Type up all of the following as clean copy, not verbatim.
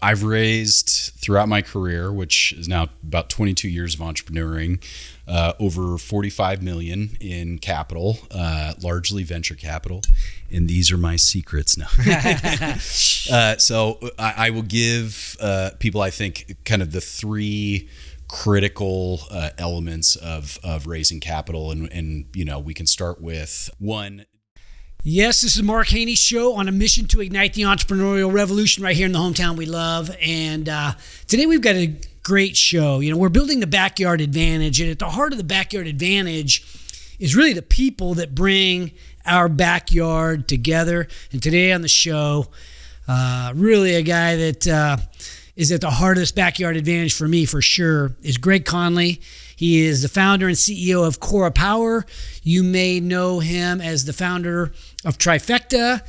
I've raised throughout my career, which is now about 22 years of entrepreneuring, over 45 million in capital, largely venture capital. And these are my secrets now. So I will give people, I think, kind of the three critical elements of raising capital. And we can start with one. Yes, this is Mark Haney's show on a mission to ignite the entrepreneurial revolution right here in the hometown we love. And today we've got a great show. We're building the backyard advantage. And at the heart of the backyard advantage is really the people that bring our backyard together. And today on the show, really a guy that is at the heart of this backyard advantage for me, for sure, is Greg Connolly. He is the founder and CEO of Kora Power. You may know him as the founder of Trifecta,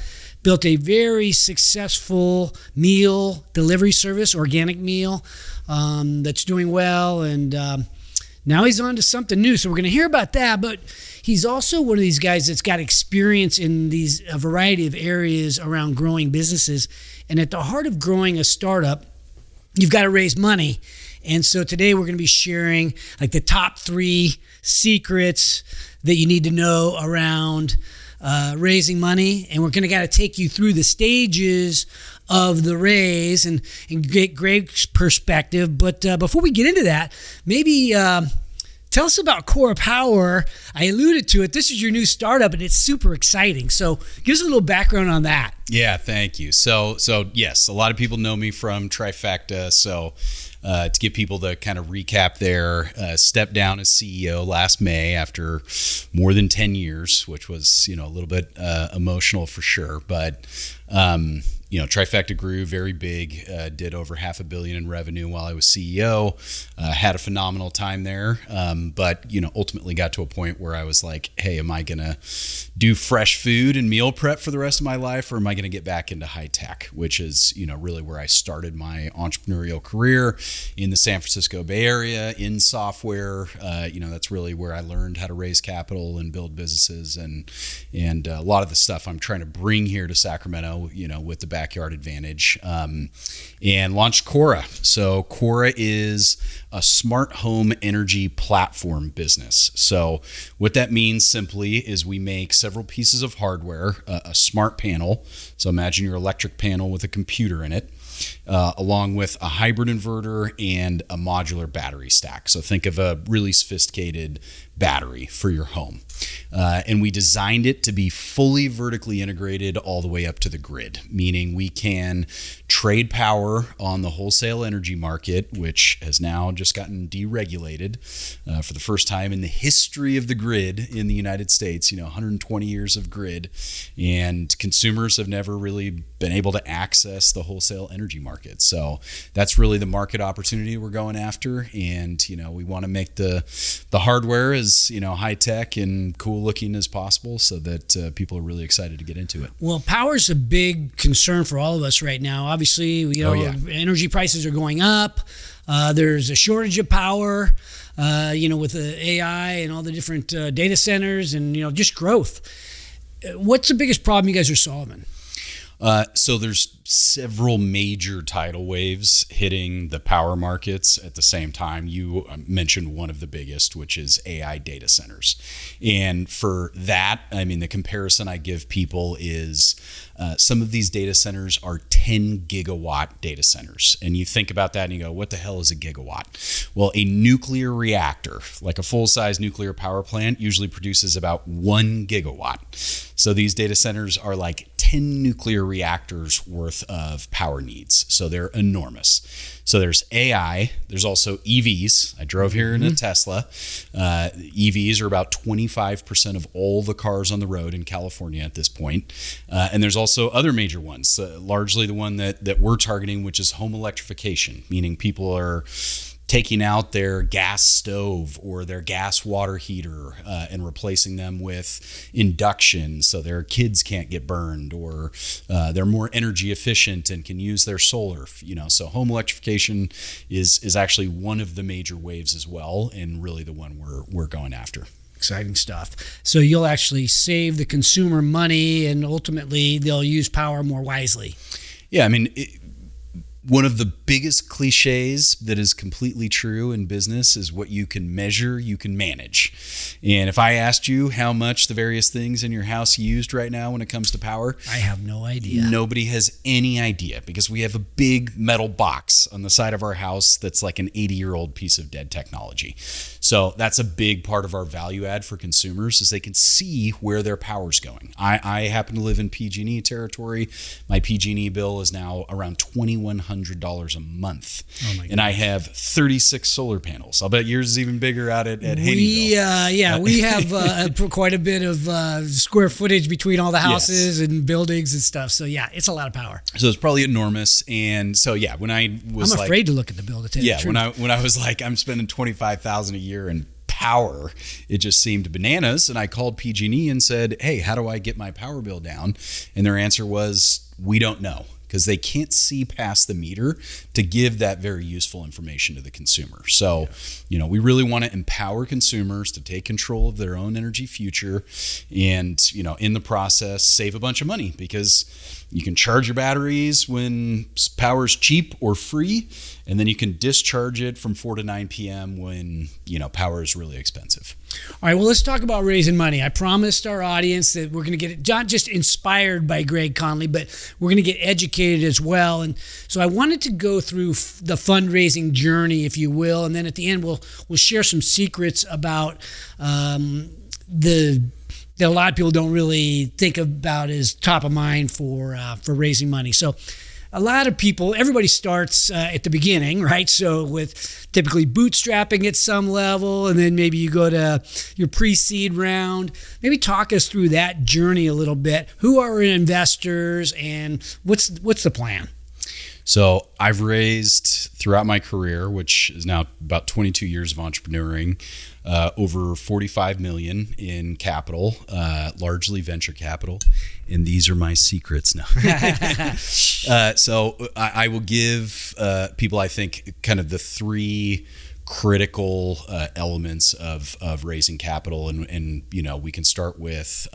built a very successful meal delivery service, organic meal, that's doing well. And now he's on to something new. So we're going to hear about that. But he's also one of these guys that's got experience in a variety of areas around growing businesses. And at the heart of growing a startup, you've got to raise money. And so today we're going to be sharing like the top 3 secrets that you need to know around raising money. And we're going to take you through the stages of the raise and get Greg's perspective. But before we get into that, maybe tell us about Kora Power. I alluded to it. This is your new startup and it's super exciting. So give us a little background on that. Yeah, thank you. So yes, a lot of people know me from Trifecta. So to give people the kind of recap there, stepped down as CEO last May after more than 10 years, which was, a little bit emotional for sure. But, Trifecta grew very big, did over $500 million in revenue while I was CEO, had a phenomenal time there. But, ultimately got to a point where I was like, hey, am I going to do fresh food and meal prep for the rest of my life? Or am I going to get back into high tech, which is, really where I started my entrepreneurial career in the San Francisco Bay Area in software. That's really where I learned how to raise capital and build businesses and a lot of the stuff I'm trying to bring here to Sacramento, with the backyard advantage, and launched Kora. So Kora is a smart home energy platform business. So what that means simply is we make several pieces of hardware, a smart panel. So imagine your electric panel with a computer in it, along with a hybrid inverter and a modular battery stack. So think of a really sophisticated battery for your home. And we designed it to be fully vertically integrated all the way up to the grid, meaning we can trade power on the wholesale energy market, which has now just gotten deregulated for the first time in the history of the grid in the United States, 120 years of grid, and consumers have never really been able to access the wholesale energy market. So that's really the market opportunity we're going after. And, we want to make the hardware as, high tech and cool looking as possible so that people are really excited to get into it. Well, power is a big concern for all of us right now. Obviously, energy prices are going up. There's a shortage of power, with the AI and all the different data centers and, just growth. What's the biggest problem you guys are solving? So there's several major tidal waves hitting the power markets at the same time. You mentioned one of the biggest, which is AI data centers. And for that, the comparison I give people is some of these data centers are 10 gigawatt data centers. And you think about that and you go, what the hell is a gigawatt? Well, a nuclear reactor, like a full-size nuclear power plant, usually produces about 1 gigawatt. So these data centers are like 10 nuclear reactors worth of power needs. So they're enormous. So there's AI. There's also EVs. I drove here in a Tesla. EVs are about 25% of all the cars on the road in California at this point. And there's also other major ones, largely the one that we're targeting, which is home electrification, meaning people are taking out their gas stove or their gas water heater and replacing them with induction so their kids can't get burned, or they're more energy efficient and can use their solar. So home electrification is actually one of the major waves as well, and really the one we're going after. Exciting stuff. So you'll actually save the consumer money, and ultimately they'll use power more wisely. Yeah, One of the biggest cliches that is completely true in business is what you can measure, you can manage. And if I asked you how much the various things in your house used right now when it comes to power, I have no idea. Nobody has any idea, because we have a big metal box on the side of our house that's like an 80-year-old piece of dead technology. So that's a big part of our value add for consumers, is they can see where their power's going. I happen to live in PG&E territory. My PG&E bill is now around $2,100 a month. Oh my God. And I have 36 solar panels. I'll bet yours is even bigger out at Haneyville. We have quite a bit of square footage between all the houses and buildings and stuff. So yeah, it's a lot of power. So it's probably enormous. And so yeah, when I was I'm afraid to look at the bill to tell you the truth. when I was like, I'm spending $25,000 a year in power, it just seemed bananas. And I called PG&E and said, hey, how do I get my power bill down? And their answer was, we don't know, because they can't see past the meter to give that very useful information to the consumer. So, we really want to empower consumers to take control of their own energy future and, in the process, save a bunch of money, because you can charge your batteries when power's cheap or free, and then you can discharge it from 4 to 9 p.m. when, power is really expensive. All right, well, let's talk about raising money. I promised our audience that we're going to get not just inspired by Greg Connolly, but we're going to get educated as well. And so I wanted to go through the fundraising journey, if you will, and then at the end we'll share some secrets about that a lot of people don't really think about as top of mind for raising money. So a lot of people, everybody starts at the beginning, right? So with typically bootstrapping at some level, and then maybe you go to your pre-seed round. Maybe talk us through that journey a little bit. Who are our investors, and what's the plan? So I've raised throughout my career, which is now about 22 years of entrepreneuring, over 45 million in capital, largely venture capital. And these are my secrets now. So I will give people, I think, kind of the three critical elements of raising capital. And we can start with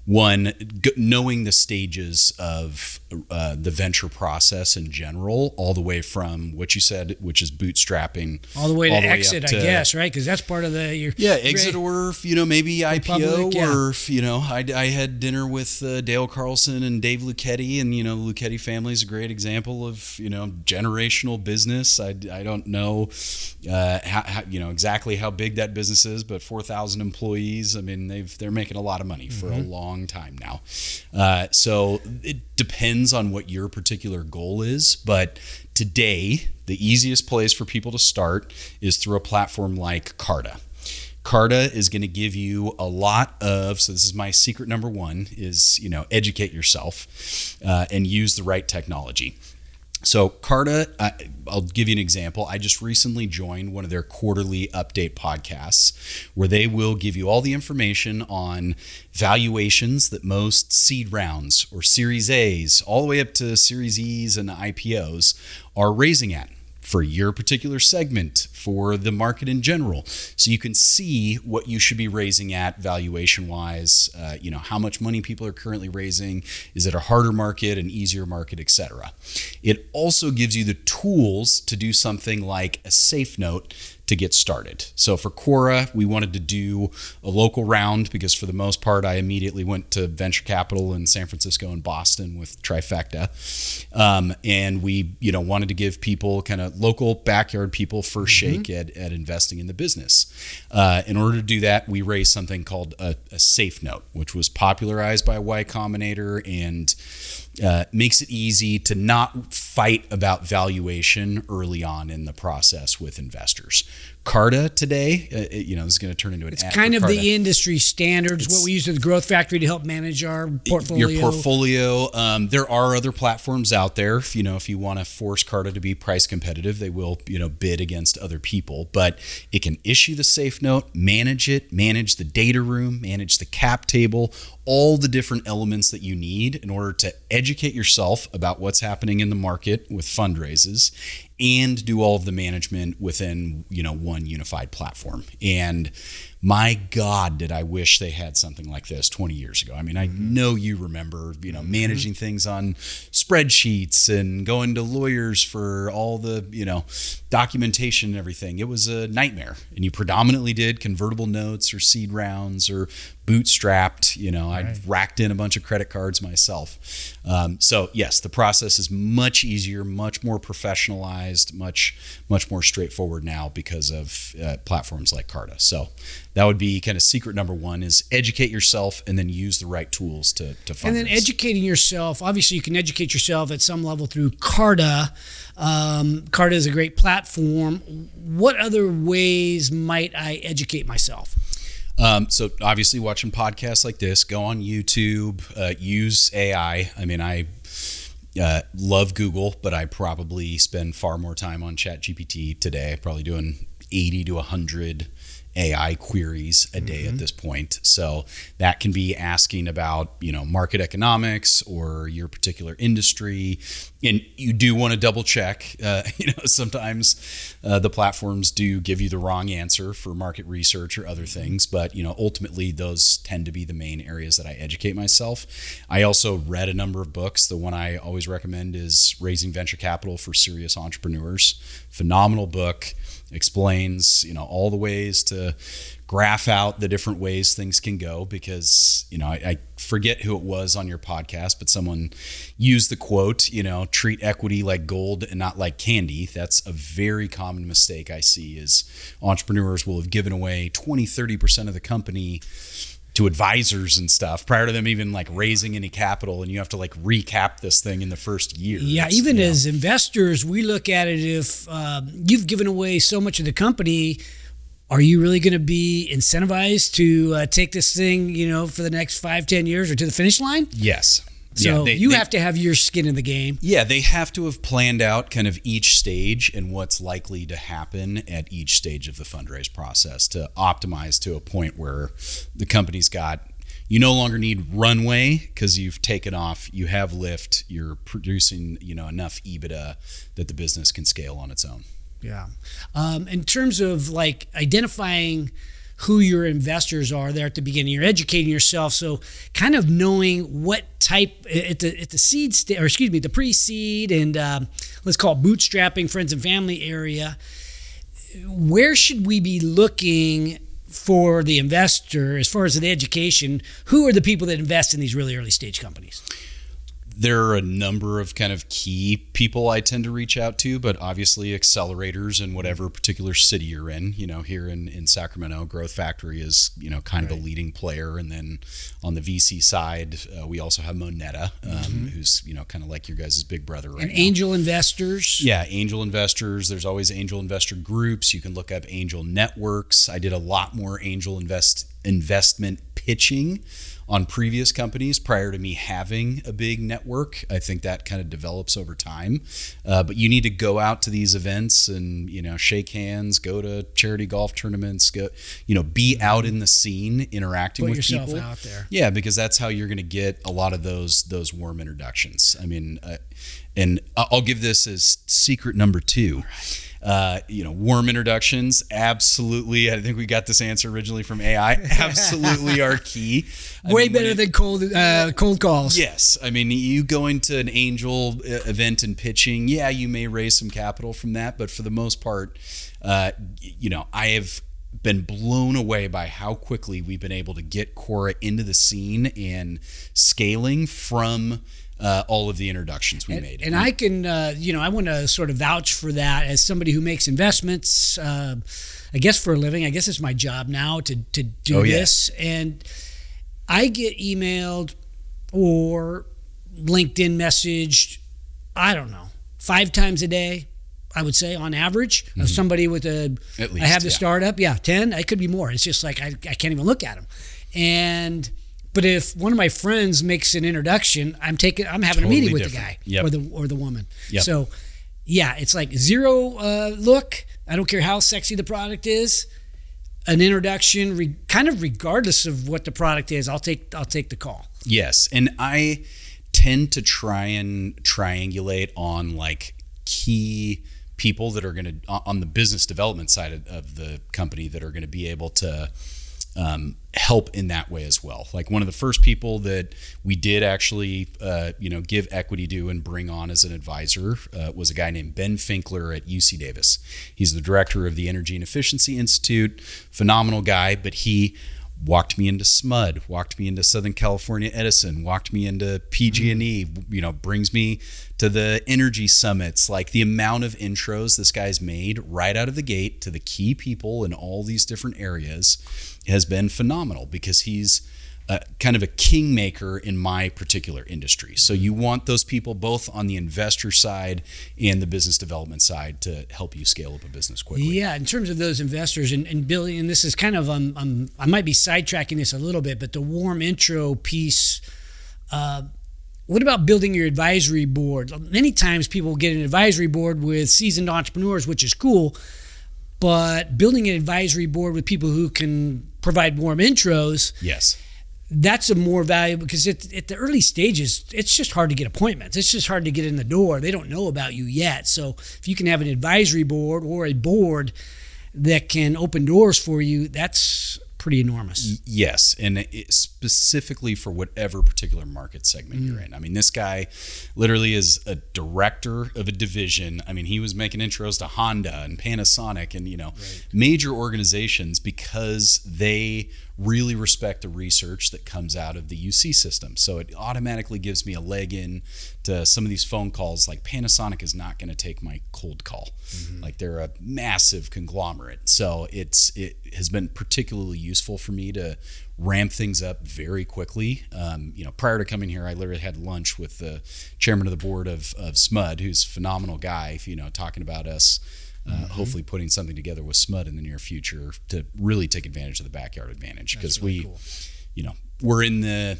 one, knowing the stages of the venture process in general, all the way from what you said, which is bootstrapping, all the way to exit, I guess, right? Because that's part of exit, or maybe IPO, or I had dinner with Dale Carlson and Dave Lucchetti, and Lucchetti family is a great example of generational business. I don't know how exactly how big that business is, but 4,000 employees. I mean, they're making a lot of money for a long time now. So it depends on what your particular goal is, but today the easiest place for people to start is through a platform like Carta. Carta is going to give you a lot of, so this is my secret number one, is educate yourself and use the right technology. So Carta, I'll give you an example. I just recently joined one of their quarterly update podcasts, where they will give you all the information on valuations that most seed rounds or Series A's, all the way up to Series E's and IPOs, are raising at for your particular segment, for the market in general. So you can see what you should be raising at valuation-wise, how much money people are currently raising. Is it a harder market, an easier market, etc. It also gives you the tools to do something like a safe note to get started. So for Kora, we wanted to do a local round, because for the most part, I immediately went to venture capital in San Francisco and Boston with Trifecta. And we, wanted to give people, kind of local backyard people, first shake at investing in the business. In order to do that, we raised something called a safe note, which was popularized by Y Combinator, and makes it easy to not fight about valuation early on in the process with investors. Carta today, is going to turn into an ad. It's kind of the industry standards, what we use at the Growth Factory to help manage our portfolio. Your portfolio. There are other platforms out there. If you want to force Carta to be price competitive, they will, bid against other people. But it can issue the safe note, manage the data room, manage the cap table, all the different elements that you need in order to educate yourself about what's happening in the market with fundraises, and do all of the management within, one unified platform. And my God, did I wish they had something like this 20 years ago. I mean, I know you remember, managing things on spreadsheets and going to lawyers for all the, documentation and everything. It was a nightmare. And you predominantly did convertible notes or seed rounds or bootstrapped. I racked in a bunch of credit cards myself. So yes, the process is much easier, much more professionalized, much more straightforward now because of platforms like Carta. So that would be kind of secret number one, is educate yourself and then use the right tools to fundraise. And then educating yourself, obviously you can educate yourself at some level through Carta. Carta is a great platform. What other ways might I educate myself? So obviously watching podcasts like this, go on YouTube, use AI. I mean, I love Google, but I probably spend far more time on ChatGPT today, probably doing 80 to 100 AI queries a day at this point. So that can be asking about, market economics or your particular industry. And you do want to double check, sometimes the platforms do give you the wrong answer for market research or other things. But, ultimately those tend to be the main areas that I educate myself. I also read a number of books. The one I always recommend is Raising Venture Capital for Serious Entrepreneurs. Phenomenal book. Explains, all the ways to graph out the different ways things can go, because, I forget who it was on your podcast, but someone used the quote, treat equity like gold and not like candy. That's a very common mistake I see, is entrepreneurs will have given away 20-30% of the company to advisors and stuff prior to them even raising any capital, and you have to recap this thing in the first year. Yeah, as investors, we look at it, if you've given away so much of the company, are you really going to be incentivized to take this thing, for the next 5-10 years or to the finish line? Yes. So you have to have your skin in the game. Yeah, they have to have planned out kind of each stage and what's likely to happen at each stage of the fundraise process to optimize to a point where the company's got, you no longer need runway because you've taken off, you have lift, you're producing, enough EBITDA that the business can scale on its own. Yeah. In terms of identifying who your investors are there at the beginning, you're educating yourself. So kind of knowing what type at the seed stage, or excuse me, the pre-seed and let's call it bootstrapping, friends and family area, where should we be looking for the investor as far as the education? Who are the people that invest in these really early stage companies? There are a number of kind of key people I tend to reach out to, but obviously accelerators in whatever particular city you're in. Here in Sacramento, Growth Factory is, kind of a leading player. And then on the VC side, we also have Moneta, who's, kind of like your guys' big brother right now. And angel investors? Yeah, angel investors. There's always angel investor groups. You can look up angel networks. I did a lot more angel investment pitching on previous companies prior to me having a big network. I think that kind of develops over time. But you need to go out to these events and, shake hands, go to charity golf tournaments, be out in the scene, interacting with people. Put yourself out there. Yeah, because that's how you're going to get a lot of those warm introductions. I mean, and I'll give this as secret number 2. Warm introductions, absolutely. I think we got this answer originally from AI. Absolutely are key. Way better than cold calls. Yes. I mean, you going to an angel event and pitching, you may raise some capital from that, but for the most part, I have been blown away by how quickly we've been able to get Kora into the scene and scaling from all of the introductions we made. And I can, I want to sort of vouch for that as somebody who makes investments, I guess for a living. I guess it's my job now to do this. And I get emailed or LinkedIn messaged, I don't know, 5 times a day, I would say on average, of somebody with I have the startup. 10, it could be more. It's just like, I can't even look at them. But if one of my friends makes an introduction, I'm having a meeting with the guy or the woman. Yep. So, it's like zero look. I don't care how sexy the product is. An introduction, kind of regardless of what the product is, I'll take the call. Yes, and I tend to try and triangulate on key people that are going to, on the business development side of the company, that are going to be able to help in that way as well. Like one of the first people that we did actually, give equity to and bring on as an advisor was a guy named Ben Finkler at UC Davis. He's the director of the Energy and Efficiency Institute, phenomenal guy, but he walked me into SMUD, walked me into Southern California Edison, walked me into PG&E, brings me to the energy summits. Like the amount of intros this guy's made right out of the gate to the key people in all these different areas has been phenomenal, because he's kind of a kingmaker in my particular industry. So you want those people both on the investor side and the business development side to help you scale up a business quickly. Yeah, in terms of those investors and building, and this is kind of, I might be sidetracking this a little bit, but the warm intro piece, what about building your advisory board? Many times people get an advisory board with seasoned entrepreneurs, which is cool, but building an advisory board with people who can provide warm intros. Yes. That's a more valuable, because at the early stages, it's just hard to get appointments. It's just hard to get in the door. They don't know about you yet. So if you can have an advisory board or a board that can open doors for you, that's pretty enormous. Yes, and specifically for whatever particular market segment you're in. I mean, this guy literally is a director of a division. I mean, he was making intros to Honda and Panasonic and, major organizations, because they really respect the research that comes out of the UC system. So it automatically gives me a leg in to some of these phone calls. Like Panasonic is not going to take my cold call. Like they're a massive conglomerate. So it has been particularly useful for me to ramp things up very quickly. Prior to coming here, I literally had lunch with the chairman of the board of SMUD, who's a phenomenal guy, talking about us hopefully putting something together with SMUD in the near future to really take advantage of the backyard advantage, because really cool. We're in the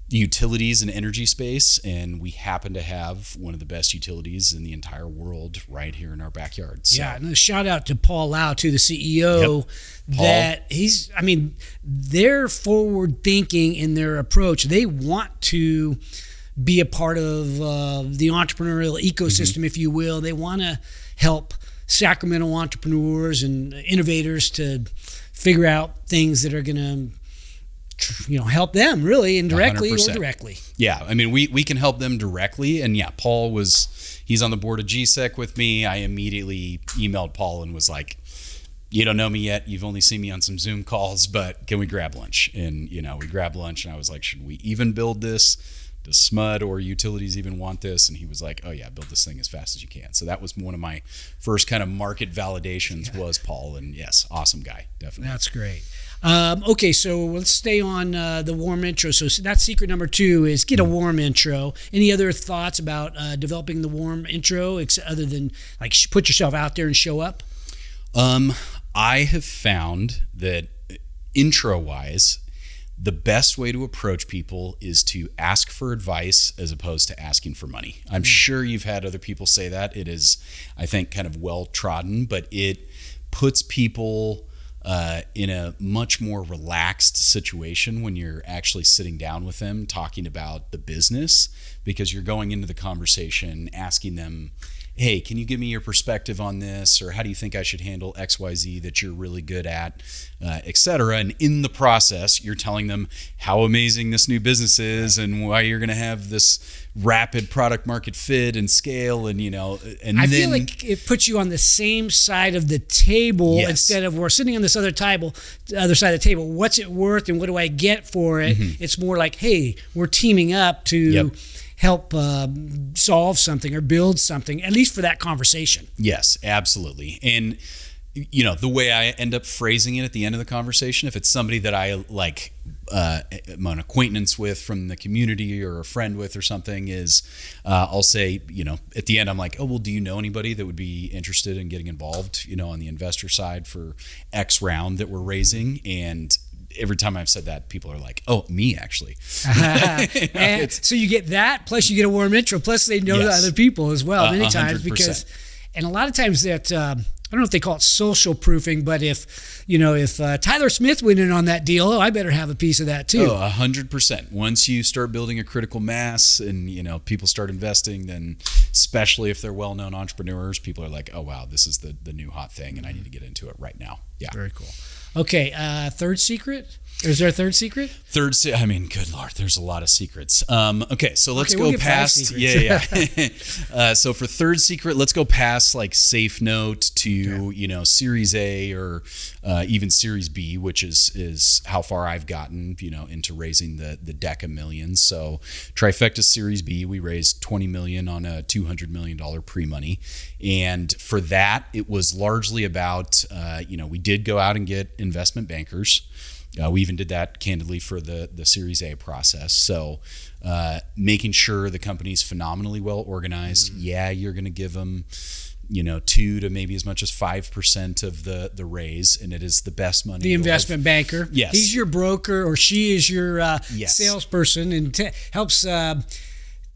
utilities and energy space, and we happen to have one of the best utilities in the entire world right here in our backyard. So. Yeah, and a shout out to Paul Lau, to the CEO, they're forward thinking in their approach. They want to be a part of the entrepreneurial ecosystem, if you will. They want to help Sacramento entrepreneurs and innovators to figure out things that are going to help them, really, indirectly 100%. Or directly. Yeah, I mean, we can help them directly. And yeah, he's on the board of GSEC with me. I immediately emailed Paul and was like, you don't know me yet. You've only seen me on some Zoom calls, but can we grab lunch? And, we grabbed lunch, and I was like, should we even build this? Does SMUD or utilities even want this? And he was like, oh yeah, build this thing as fast as you can. So that was one of my first kind of market validations was Paul. And yes, awesome guy, definitely. That's great. Okay, so let's stay on the warm intro. So that's secret number 2 is get a warm intro. Any other thoughts about developing the warm intro other than like put yourself out there and show up? I have found that intro-wise, the best way to approach people is to ask for advice as opposed to asking for money. I'm sure you've had other people say that. It is, I think, kind of well trodden, but it puts people in a much more relaxed situation when you're actually sitting down with them talking about the business, because you're going into the conversation asking them, hey, can you give me your perspective on this? Or how do you think I should handle XYZ that you're really good at, et cetera. And in the process, you're telling them how amazing this new business is and why you're going to have this rapid product market fit and scale. And, I feel like it puts you on the same side of the table instead of we're sitting on this other side of the table. What's it worth and what do I get for it? It's more like, hey, we're teaming up to help solve something or build something, at least for that conversation. Yes, absolutely. And, the way I end up phrasing it at the end of the conversation, if it's somebody that I like, I'm an acquaintance with from the community or a friend with or something, is I'll say, at the end, I'm like, oh, well, do you know anybody that would be interested in getting involved, on the investor side for X round that we're raising? And every time I've said that, people are like, oh, me actually. And so you get that, plus you get a warm intro, plus they know the other people as well many times, because, and a lot of times that I don't know if they call it social proofing, but if Tyler Smith went in on that deal, I better have a piece of that too. 100%. Once you start building a critical mass and, people start investing, then especially if they're well-known entrepreneurs, people are like, oh, wow, this is the new hot thing and I need to get into it right now. Yeah. Very cool. Okay. Third secret? Is there a third secret? Good Lord, there's a lot of secrets. Okay, so let's go we'll past. Yeah. So for third secret, let's go past like safe note to Series A or even Series B, which is how far I've gotten into raising the deca millions. So Trifecta Series B, we raised $20 million on a $200 million pre-money, and for that it was largely about we did go out and get investment bankers. We even did that candidly for the Series A process. So making sure the company's phenomenally well organized. Mm-hmm. Yeah, you're going to give them, 2 to maybe as much as 5% of the raise, and it is the best money. The investment banker. Yes. He's your broker or she is your yes. salesperson and helps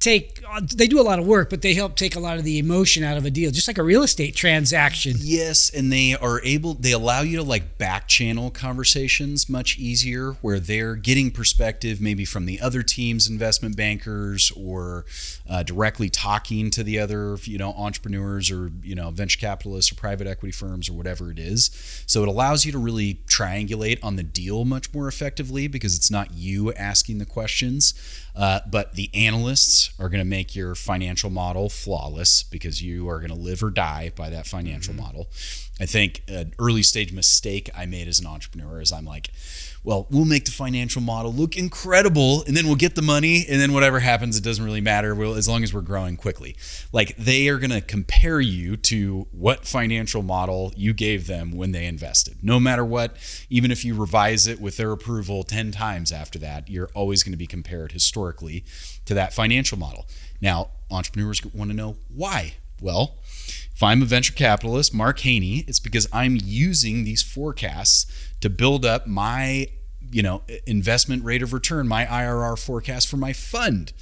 they do a lot of work, but they help take a lot of the emotion out of a deal, just like a real estate transaction. Yes, and they allow you to like back channel conversations much easier, where they're getting perspective maybe from the other team's investment bankers or directly talking to the other entrepreneurs or venture capitalists or private equity firms or whatever it is. So it allows you to really triangulate on the deal much more effectively because it's not you asking the questions. But the analysts are going to make your financial model flawless because you are going to live or die by that financial mm-hmm. model. I think an early stage mistake I made as an entrepreneur is I'm like, well, we'll make the financial model look incredible and then we'll get the money and then whatever happens, it doesn't really matter as long as we're growing quickly. Like they are going to compare you to what financial model you gave them when they invested. No matter what, even if you revise it with their approval 10 times after that, you're always going to be compared historically to that financial model. Now, entrepreneurs want to know why. Well, if I'm a venture capitalist, Mark Haney, it's because I'm using these forecasts to build up my, investment rate of return, my IRR forecast for my fund.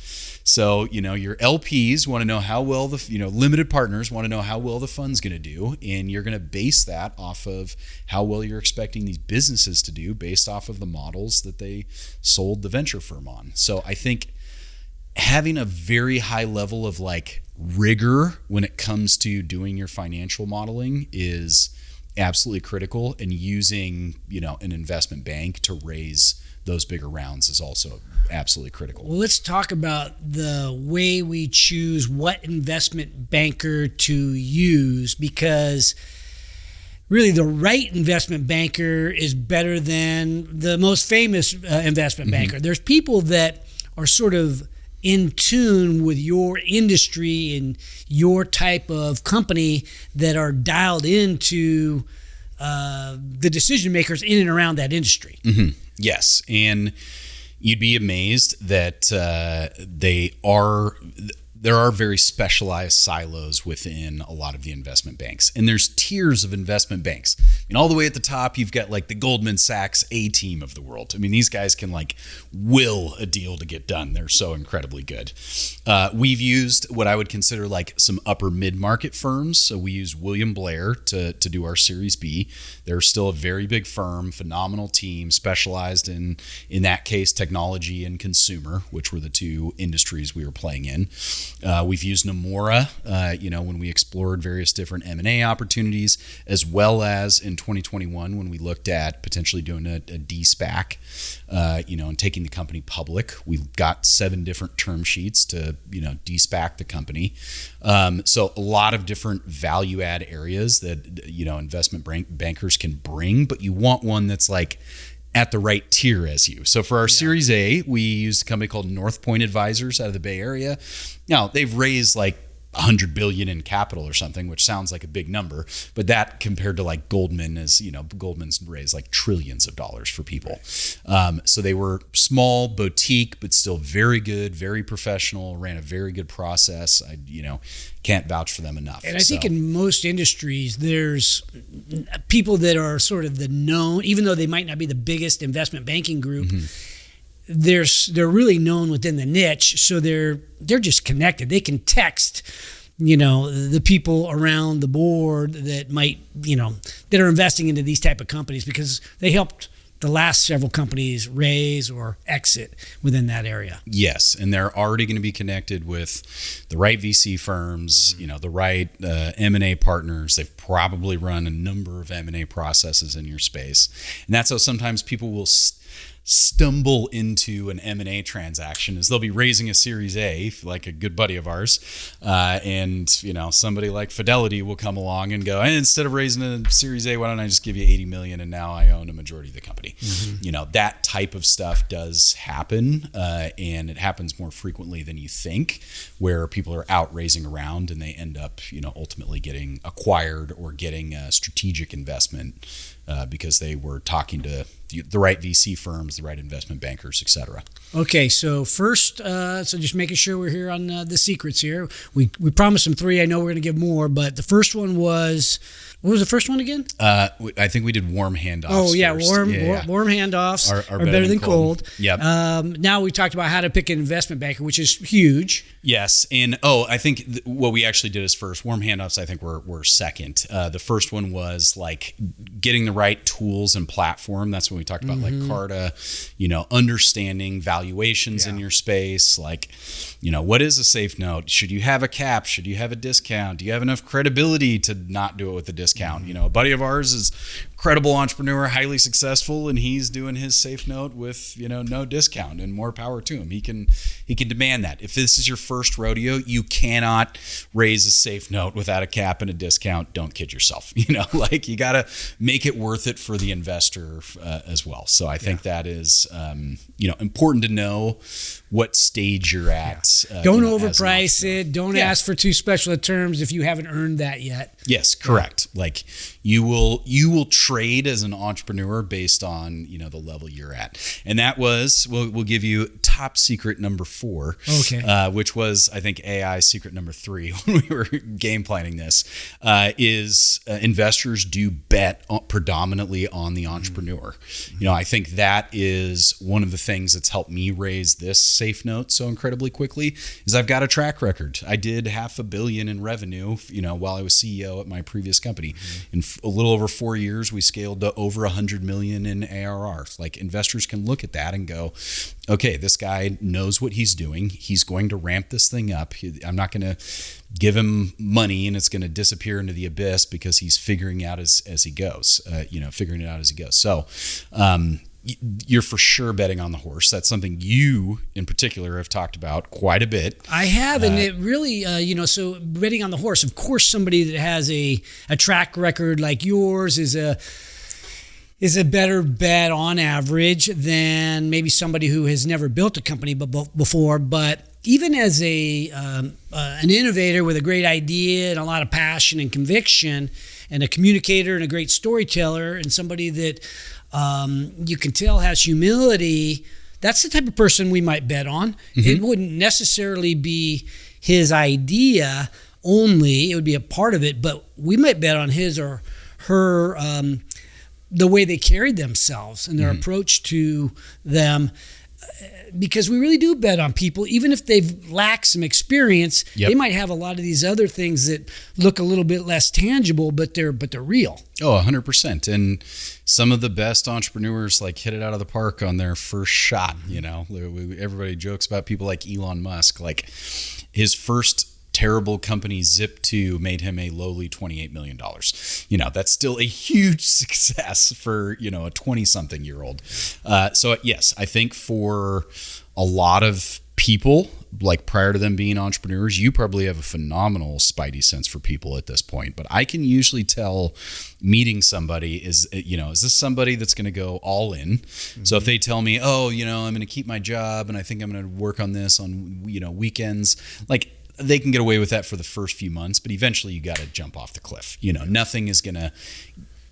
So, your LPs want to know how well limited partners want to know how well the fund's going to do. And you're going to base that off of how well you're expecting these businesses to do based off of the models that they sold the venture firm on. So I think having a very high level of like rigor when it comes to doing your financial modeling is absolutely critical, and using an investment bank to raise those bigger rounds is also absolutely critical. Well, let's talk about the way we choose what investment banker to use, because really the right investment banker is better than the most famous investment mm-hmm. banker. There's people that are sort of in tune with your industry and your type of company that are dialed into the decision makers in and around that industry. Mm-hmm. Yes, and you'd be amazed that there are very specialized silos within a lot of the investment banks. And there's tiers of investment banks. And all the way at the top, you've got like the Goldman Sachs A-team of the world. I mean, these guys can like will a deal to get done. They're so incredibly good. We've used what I would consider like some upper mid-market firms. So we use William Blair to do our Series B. They're still a very big firm, phenomenal team, specialized in that case, technology and consumer, which were the two industries we were playing in. We've used Nomura, when we explored various different M&A opportunities, as well as in 2021 when we looked at potentially doing a de-SPAC, and taking the company public. We got 7 different term sheets to, de-SPAC the company. So a lot of different value add areas that, investment bankers can bring, but you want one that's like at the right tier as you. So for our Series A, we used a company called North Point Advisors out of the Bay Area. Now, they've raised like $100 billion in capital or something, which sounds like a big number, but that compared to like Goldman is, Goldman's raised like trillions of dollars for people. So they were small, boutique, but still very good, very professional, ran a very good process. I, can't vouch for them enough. And I think in most industries, there's people that are sort of the known, even though they might not be the biggest investment banking group, mm-hmm. they're really known within the niche. So they're just connected. They can text the people around the board that might, that are investing into these type of companies, because they helped the last several companies raise or exit within that area. Yes, and they're already going to be connected with the right VC firms, the right M&A partners. They've probably run a number of M&A processes in your space. And that's how sometimes people will stumble into an M&A transaction, is they'll be raising a Series A, like a good buddy of ours, and somebody like Fidelity will come along and go, and instead of raising a Series A, why don't I just give you $80 million and now I own a majority of the company? That type of stuff does happen, and it happens more frequently than you think, where people are out raising around and they end up ultimately getting acquired or getting a strategic investment because they were talking to the right VC firms, the right investment bankers, et cetera. Okay, so first, so just making sure we're here on the secrets here. We promised them 3. I know we're going to give more, but the first one was, what was the first one again? I think we did warm handoffs. Oh, yeah, first. warm handoffs are better than cold. Yep. Now we talked about how to pick an investment banker, which is huge. Yes, and I think what we actually did is first. Warm handoffs, I think, were second. The first one was like getting the right tools and platform. That's when we talked about like Carta, understanding valuations in your space. Like, what is a safe note? Should you have a cap? Should you have a discount? Do you have enough credibility to not do it with a discount? A buddy of ours is credible entrepreneur, highly successful, and he's doing his safe note with no discount, and more power to him. He can demand that. If this is your first rodeo, you cannot raise a safe note without a cap and a discount. Don't kid yourself. You got to make it worth it for the investor as well. So I think that is important to know what stage you're at. Don't overprice it. Don't ask for too special of terms if you haven't earned that yet. Yes, correct. Like you will trade as an entrepreneur based on the level you're at, and that was we'll give you top secret number 4. Okay, which was I think AI secret number 3 when we were game planning this. Is investors do bet predominantly on the entrepreneur. I think that is one of the things that's helped me raise this safe note so incredibly quickly. Is I've got a track record. I did $500 million in revenue, while I was CEO at my previous company. In a little over 4 years, we scaled to over $100 million in ARR. Like, investors can look at that and go, okay, this guy knows what he's doing. He's going to ramp this thing up. I'm not going to give him money and it's going to disappear into the abyss because he's figuring out as he goes, figuring it out as he goes. So, you're for sure betting on the horse. That's something you, in particular, have talked about quite a bit. I have, and it really, so betting on the horse. Of course, somebody that has a track record like yours is a better bet on average than maybe somebody who has never built a company before. But even as an innovator with a great idea and a lot of passion and conviction, and a communicator and a great storyteller, and somebody that you can tell has humility, that's the type of person we might bet on. It wouldn't necessarily be his idea only. It would be a part of it, but we might bet on his or her, the way they carried themselves and their approach to them. Because we really do bet on people, even if they've lacked some experience. They might have a lot of these other things that look a little bit less tangible, but they're real. Oh, 100%. And some of the best entrepreneurs hit it out of the park on their first shot. Everybody jokes about people like Elon Musk. Like, his first terrible company, Zip2, made him a lowly $28 million. That's still a huge success for, a 20-something-year-old. So yes, I think for a lot of people, prior to them being entrepreneurs, you probably have a phenomenal spidey sense for people at this point. But I can usually tell, meeting somebody, is this somebody that's going to go all in? So if they tell me, I'm going to keep my job and I think I'm going to work on this on, weekends, they can get away with that for the first few months, but eventually you got to jump off the cliff. Nothing is going to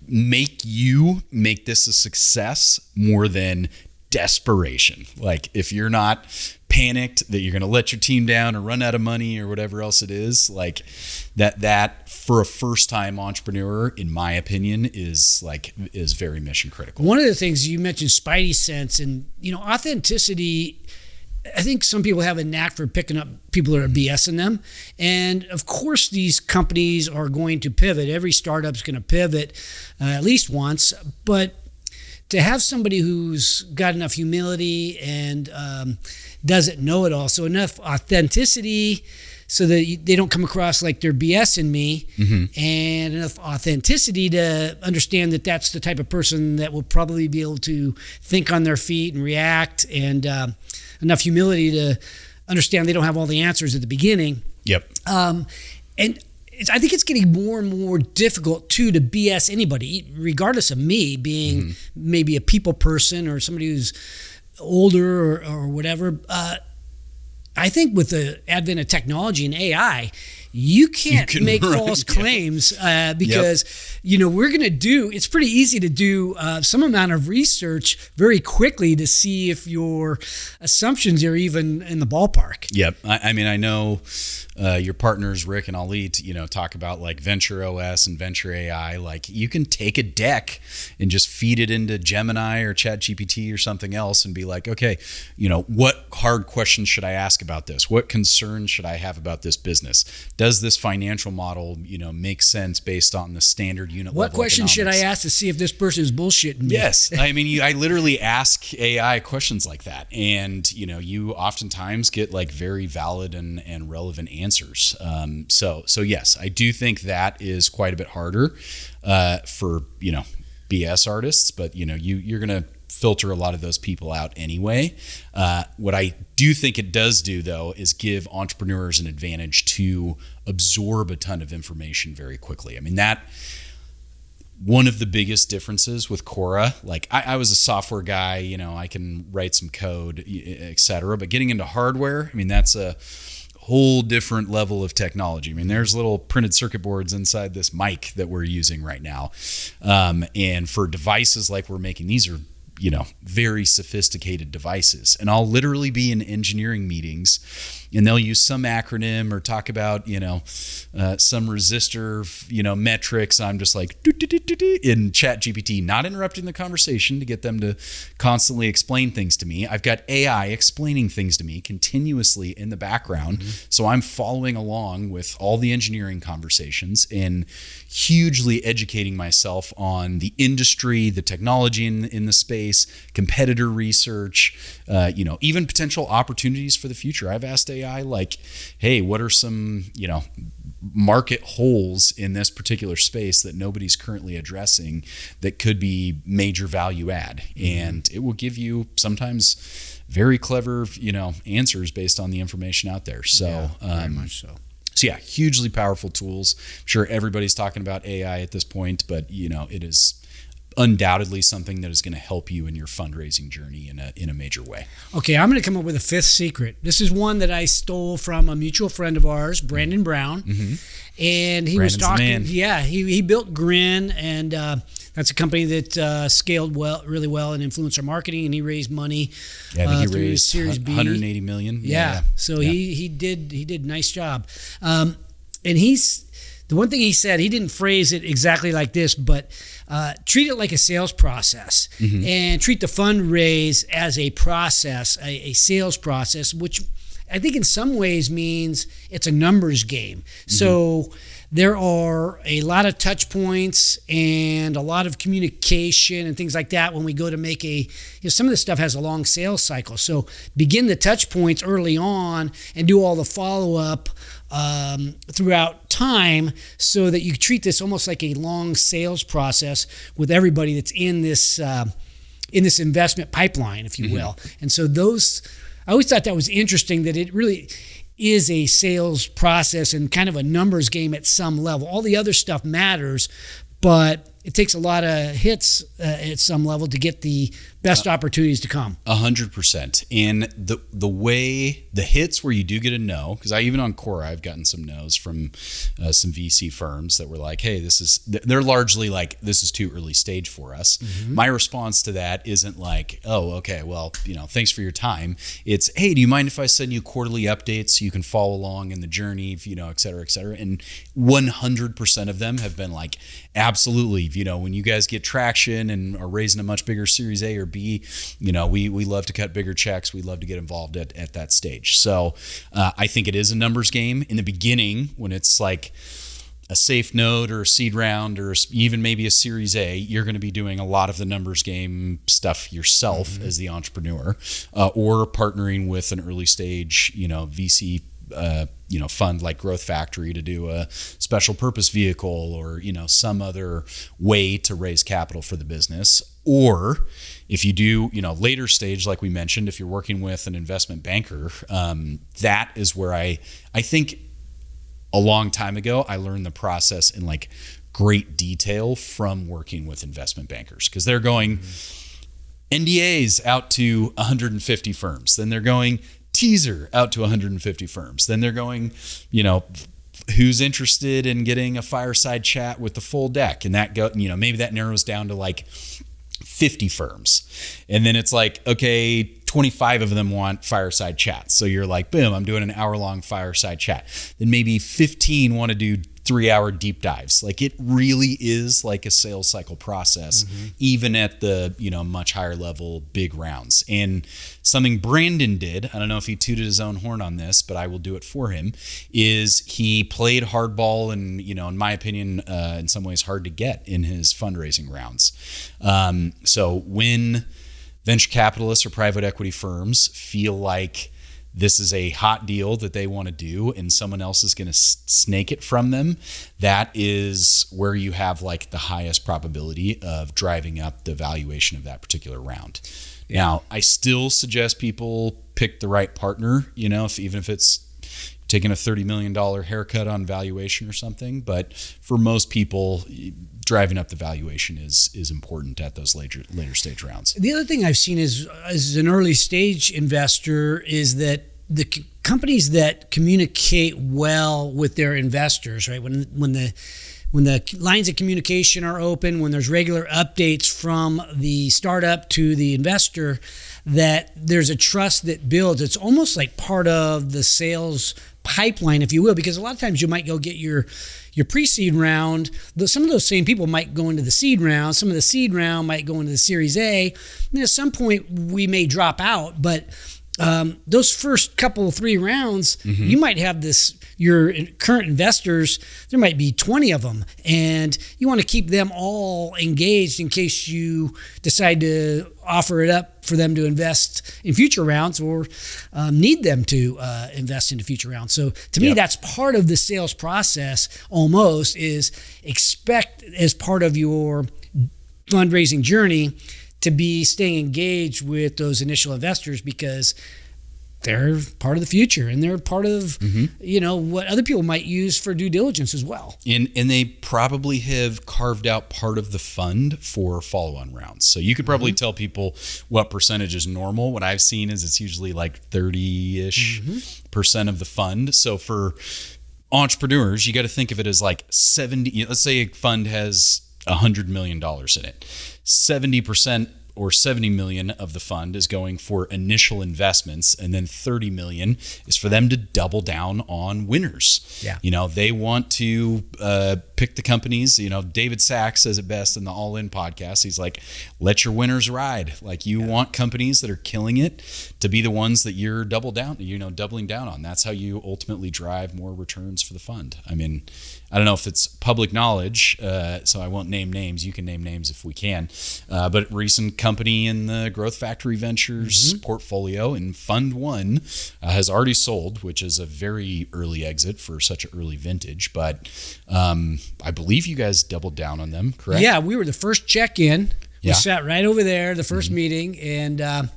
make this a success more than desperation. If you're not panicked that you're going to let your team down or run out of money or whatever else it is, that for a first-time entrepreneur, in my opinion, is very mission critical. One of the things you mentioned, spidey sense, and authenticity. I think some people have a knack for picking up people that are BSing them. And of course, these companies are going to pivot. Every startup's going to pivot at least once. But to have somebody who's got enough humility and doesn't know it all, so enough authenticity so that they don't come across like they're BSing me, and enough authenticity to understand that that's the type of person that will probably be able to think on their feet and react, and enough humility to understand they don't have all the answers at the beginning. Yep. And I think it's getting more and more difficult too to BS anybody, regardless of me being maybe a people person or somebody who's older or whatever. I think with the advent of technology and AI, you can't make false claims because, we're going to do, it's pretty easy to do some amount of research very quickly to see if your assumptions are even in the ballpark. Yep. I mean, I know your partners, Rick and Ali, talk about like Venture OS and Venture AI. Like you can take a deck and just feed it into Gemini or ChatGPT or something else and be like, okay, what hard questions should I ask about this? What concerns should I have about this business? Does this financial model, make sense based on the standard unit level What question economics? should I ask to see if this person is bullshitting me? Yes. I mean, I literally ask AI questions like that. And, you oftentimes get like very valid and relevant answers. So yes, I do think that is quite a bit harder for, BS artists, but, you're going to filter a lot of those people out anyway. What I do think it does do, though, is give entrepreneurs an advantage to absorb a ton of information very quickly. I mean, that one of the biggest differences with Kora, like I was a software guy, I can write some code, et cetera, but getting into hardware, I mean, that's a whole different level of technology. I mean, there's little printed circuit boards inside this mic that we're using right now. And for devices like we're making, these are very sophisticated devices. And I'll literally be in engineering meetings and they'll use some acronym or talk about, some resistor, metrics. I'm just like, in ChatGPT, not interrupting the conversation to get them to constantly explain things to me. I've got AI explaining things to me continuously in the background. So I'm following along with all the engineering conversations and hugely educating myself on the industry, the technology in the space, competitor research, even potential opportunities for the future. I've asked AI like, hey, what are some, market holes in this particular space that nobody's currently addressing that could be major value add? And it will give you sometimes very clever, answers based on the information out there. So, very much so. So yeah, hugely powerful tools. I'm sure everybody's talking about AI at this point, but it is undoubtedly something that is going to help you in your fundraising journey in a major way. Okay, I'm going to come up with a fifth secret. This is one that I stole from a mutual friend of ours, Brandon Brown. And he was talking. Yeah, he built Grin, and that's a company that scaled really well in influencer marketing, and he raised money. Yeah, I think he raised Series B. $180 million. Yeah. So he did a nice job. And the one thing he said, he didn't phrase it exactly like this, but treat it like a sales process, and treat the fundraise as a process, a sales process, which I think in some ways means it's a numbers game. So there are a lot of touch points and a lot of communication and things like that when we go to make some of this stuff has a long sales cycle. So begin the touch points early on and do all the follow-up throughout time so that you treat this almost like a long sales process with everybody that's in this investment pipeline, if you will. And so I always thought that was interesting, that it really is a sales process and kind of a numbers game at some level. All the other stuff matters, but it takes a lot of hits at some level to get the best opportunities to come. 100%. And the way the hits where you do get a no, because even on Kora, I've gotten some no's from some VC firms that were like, hey, they're largely like, this is too early stage for us. My response to that isn't like, oh, okay, well, thanks for your time. It's, hey, do you mind if I send you quarterly updates so you can follow along in the journey, et cetera, et cetera. And 100% of them have been like, absolutely, when you guys get traction and are raising a much bigger Series A or B, we love to cut bigger checks. We love to get involved at that stage. So I think it is a numbers game in the beginning when it's like a safe node or a seed round or even maybe a Series A. You're going to be doing a lot of the numbers game stuff yourself as the entrepreneur, or partnering with an early stage, VC, fund like Growth Factory to do a special purpose vehicle or, some other way to raise capital for the business. Or if you do, later stage, like we mentioned, if you're working with an investment banker, that is where I think a long time ago, I learned the process in like great detail from working with investment bankers, because they're going NDAs out to 150 firms. Then they're going teaser out to 150 firms. Then they're going, who's interested in getting a fireside chat with the full deck. And that maybe that narrows down to like 50 firms. And then it's like, okay, 25 of them want fireside chats. So you're like, boom, I'm doing an hour-long fireside chat. Then maybe 15 want to do 3-hour deep dives. Like, it really is like a sales cycle process, even at the, much higher level, big rounds. And something Brandon did, I don't know if he tooted his own horn on this, but I will do it for him, is he played hardball and, in my opinion, in some ways hard to get in his fundraising rounds. So when venture capitalists or private equity firms feel like this is a hot deal that they want to do and someone else is going to snake it from them, that is where you have like the highest probability of driving up the valuation of that particular round. Now, I still suggest people pick the right partner, even if it's taking a $30 million haircut on valuation or something. But for most people, driving up the valuation is important at those later stage rounds. The other thing I've seen is, as an early stage investor, is that the companies that communicate well with their investors, right? When the lines of communication are open, when there's regular updates from the startup to the investor, that there's a trust that builds. It's almost like part of the sales pipeline, if you will, because a lot of times you might go get your pre-seed round. Some of those same people might go into the seed round. Some of the seed round might go into the Series A. And at some point, we may drop out, but those first couple, 3 rounds, you might have your current investors, there might be 20 of them, and you want to keep them all engaged in case you decide to offer it up for them to invest in future rounds or need them to invest into future rounds. So to me, that's part of the sales process almost, is expect as part of your fundraising journey to be staying engaged with those initial investors, because they're part of the future and they're part of, what other people might use for due diligence as well. And they probably have carved out part of the fund for follow-on rounds. So you could probably tell people what percentage is normal. What I've seen is it's usually like 30-ish% of the fund. So for entrepreneurs, you got to think of it as like 70, let's say a fund has $100 million in it. 70% or 70 million of the fund is going for initial investments, and then 30 million is for them to double down on winners. They want to pick the companies. David Sachs says it best in the All In podcast. He's like, let your winners ride. Like, you want companies that are killing it to be the ones that you're doubling down on. That's how you ultimately drive more returns for the fund. I mean, I don't know if it's public knowledge, so I won't name names. You can name names if we can. But recent company in the Growth Factory Ventures portfolio in Fund 1 has already sold, which is a very early exit for such an early vintage. But I believe you guys doubled down on them, correct? Yeah, we were the first check-in. We sat right over there, the first meeting, and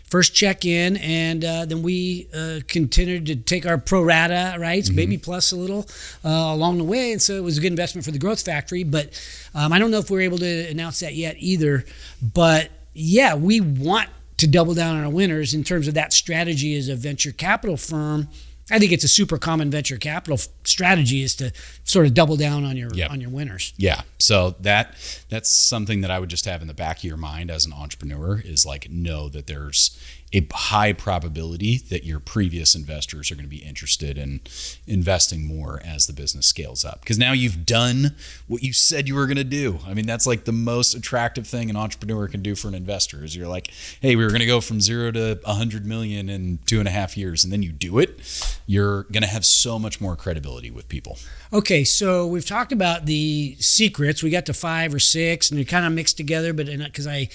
first check-in, and then we continued to take our pro rata rights, maybe plus a little along the way, and so it was a good investment for the Growth Factory. But I don't know if we're able to announce that yet either. But yeah, we want to double down on our winners in terms of that strategy as a venture capital firm. I think it's a super common venture capital strategy, is to sort of double down on your winners. Yeah. So that's something that I would just have in the back of your mind as an entrepreneur is like, know that there's a high probability that your previous investors are going to be interested in investing more as the business scales up. Because now you've done what you said you were going to do. I mean, that's like the most attractive thing an entrepreneur can do for an investor is you're like, hey, we were going to go from 0 to 100 million in 2.5 years. And then you do it. You're going to have so much more credibility with people. Okay. So we've talked about the secrets. We got to 5 or 6 and they're kind of mixed together, but because I,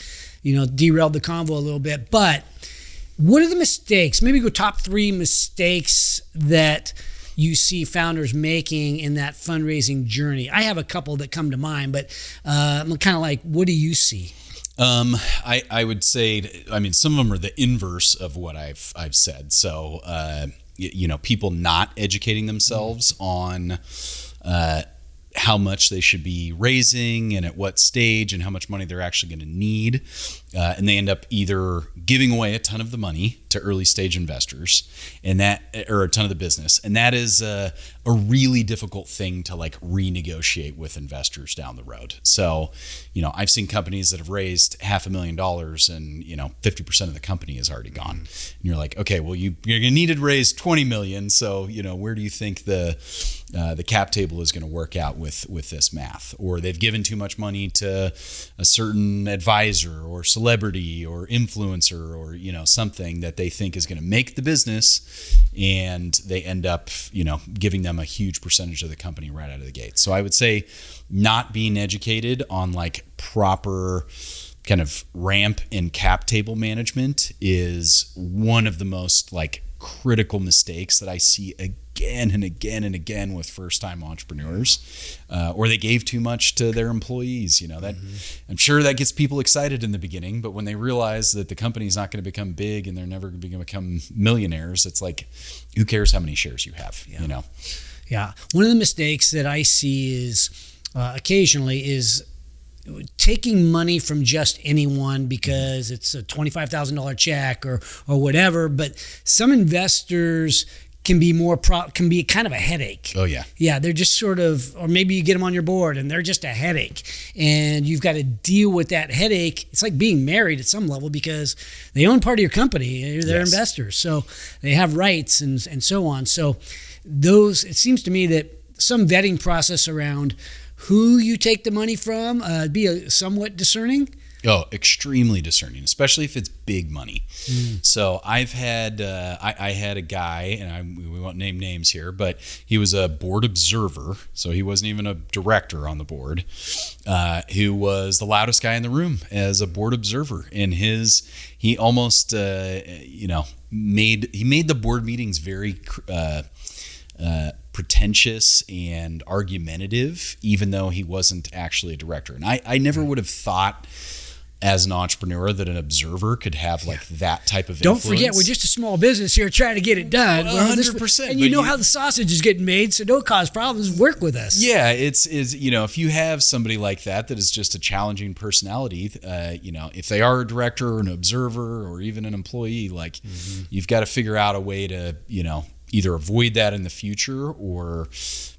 derailed the convo a little bit, but what are the mistakes? Maybe go top 3 mistakes that you see founders making in that fundraising journey. I have a couple that come to mind, but I'm kind of like, what do you see? I would say, some of them are the inverse of what I've said. So, people not educating themselves on how much they should be raising and at what stage and how much money they're actually going to need. And they end up either giving away a ton of the money to early stage investors or a ton of the business. And that is a really difficult thing to like renegotiate with investors down the road. So, I've seen companies that have raised $500,000 and, 50% of the company is already gone. And you're like, okay, well, you're going to need to raise 20 million. So, where do you think the cap table is going to work out with this math? Or they've given too much money to a certain advisor or celebrity or influencer or something that they think is going to make the business, and they end up giving them a huge percentage of the company right out of the gate. So I would say not being educated on like proper kind of ramp and cap table management is one of the most like critical mistakes that I see again and again and again with first-time entrepreneurs, or they gave too much to their employees. That I'm sure that gets people excited in the beginning, but when they realize that the company's not going to become big and they're never going to become millionaires, it's like, who cares how many shares you have? Yeah. One of the mistakes that I see is occasionally is taking money from just anyone because it's a $25,000 check or whatever. But some investors can be can be kind of a headache. Oh yeah. Yeah. They're just sort of, or maybe you get them on your board and they're just a headache and you've got to deal with that headache. It's like being married at some level because they own part of your company. They're investors. So they have rights and so on. So it seems to me that some vetting process around who you take the money from, be somewhat discerning. Oh, extremely discerning, especially if it's big money. So I've had, I had a guy, and we won't name names here, but he was a board observer. So he wasn't even a director on the board, who was the loudest guy in the room as a board observer. And he almost, made the board meetings very, pretentious and argumentative, even though he wasn't actually a director. And I never would have thought as an entrepreneur that an observer could have like that type of influence. Don't forget, we're just a small business here trying to get it done. 100%. And you know how the sausage is getting made, so don't cause problems. Work with us. Yeah, it's if you have somebody like that is just a challenging personality, if they are a director or an observer or even an employee, like you've got to figure out a way to, either avoid that in the future or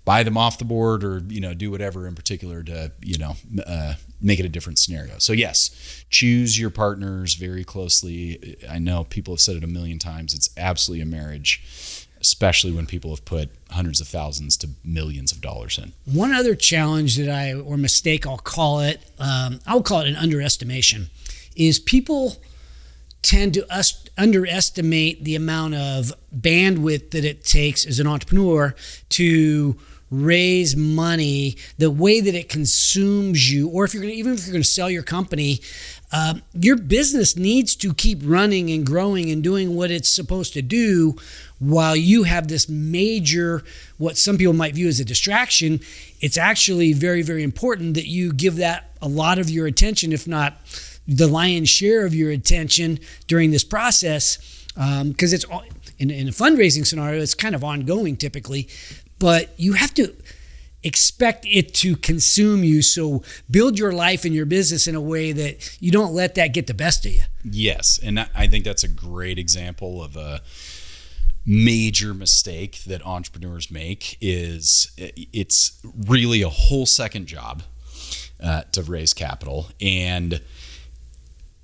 buy them off the board or, do whatever in particular to, make it a different scenario. So yes, choose your partners very closely. I know people have said it a million times. It's absolutely a marriage, especially when people have put hundreds of thousands to millions of dollars in. One other challenge or mistake, I'll call it an underestimation, is people tend to underestimate the amount of bandwidth that it takes as an entrepreneur to raise money, the way that it consumes you, or even if you're going to sell your company, your business needs to keep running and growing and doing what it's supposed to do while you have this major, what some people might view as a distraction. It's actually very, very important that you give that a lot of your attention, if not the lion's share of your attention during this process, because it's in a fundraising scenario, it's kind of ongoing typically, but you have to expect it to consume you. So build your life and your business in a way that you don't let that get the best of you. Yes, and I think that's a great example of major mistake that entrepreneurs make is it's really a whole second job to raise capital, and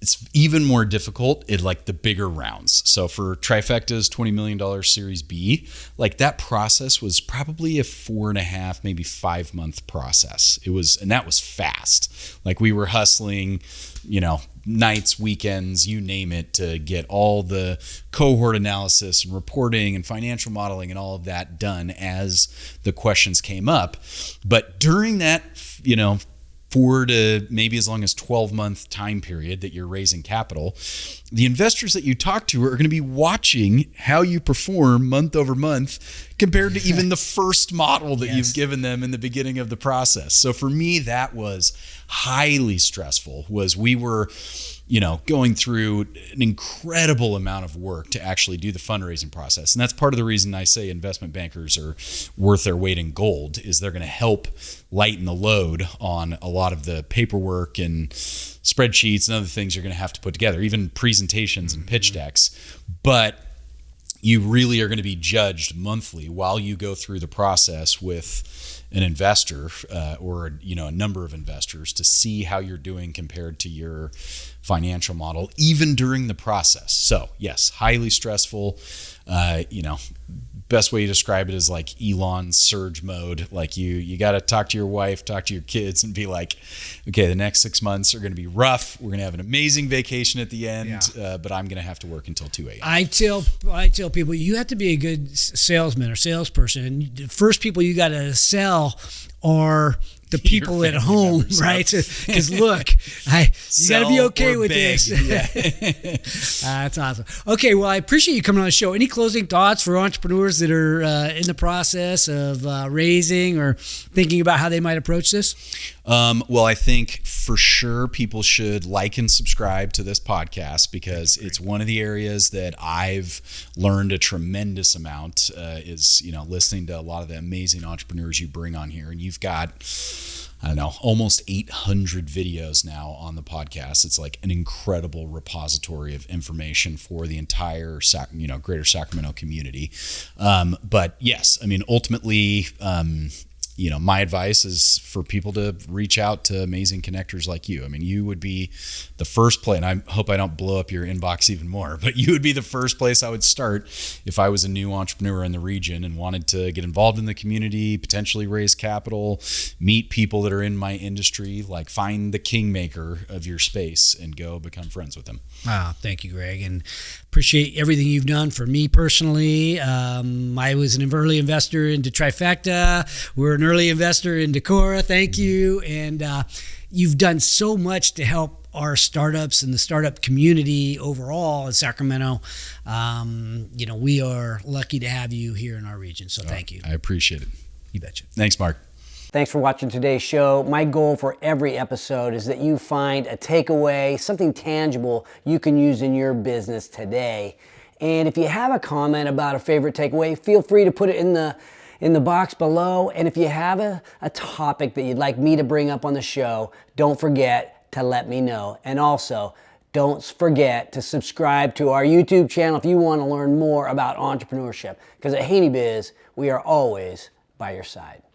it's even more difficult in like the bigger rounds. So for Trifecta's $20 million Series B, like that process was probably a 4.5, maybe 5 month process. And that was fast. Like we were hustling, nights, weekends, you name it, to get all the cohort analysis and reporting and financial modeling and all of that done as the questions came up. But during that, 4 to maybe as long as 12-month time period that you're raising capital, the investors that you talk to are going to be watching how you perform month over month compared to even the first model that you've given them in the beginning of the process. So for me, that was highly stressful. We were going through an incredible amount of work to actually do the fundraising process. And that's part of the reason I say investment bankers are worth their weight in gold, is they're going to help lighten the load on a lot of the paperwork and spreadsheets and other things you're going to have to put together, even presentations and pitch decks. But you really are going to be judged monthly while you go through the process with an investor or a number of investors to see how you're doing compared to your financial model, even during the process. So yes, highly stressful. Best way to describe it is like Elon's surge mode. Like you got to talk to your wife, talk to your kids, and be like, okay, the next 6 months are going to be rough. We're going to have an amazing vacation at the end, but I'm going to have to work until 2 a.m. I tell people, you have to be a good salesman or salesperson. And the first people you got to sell are the people at home, members, right? Because look, you got to be okay with this. Yeah. That's awesome. Okay, well, I appreciate you coming on the show. Any closing thoughts for entrepreneurs that are in the process of raising or thinking about how they might approach this? Well, I think for sure people should like and subscribe to this podcast, because it's one of the areas that I've learned a tremendous amount is, listening to a lot of the amazing entrepreneurs you bring on here. And you've got, almost 800 videos now on the podcast. It's like an incredible repository of information for the entire, greater Sacramento community. But yes, ultimately, my advice is for people to reach out to amazing connectors like you. You would be the first place, and I hope I don't blow up your inbox even more, but you would be the first place I would start if I was a new entrepreneur in the region and wanted to get involved in the community, potentially raise capital, meet people that are in my industry, like find the kingmaker of your space and go become friends with them. Thank you, Greg, and appreciate everything you've done for me personally. I was an early investor into Trifecta. We're an early investor into Kora. Thank you. And you've done so much to help our startups and the startup community overall in Sacramento. We are lucky to have you here in our region. So thank you. I appreciate it. You betcha. Thanks, Mark. Thanks for watching today's show. My goal for every episode is that you find a takeaway, something tangible you can use in your business today. And if you have a comment about a favorite takeaway, feel free to put it in the box below. And if you have a topic that you'd like me to bring up on the show, don't forget to let me know. And also, don't forget to subscribe to our YouTube channel if you want to learn more about entrepreneurship. Because at Haney Biz, we are always by your side.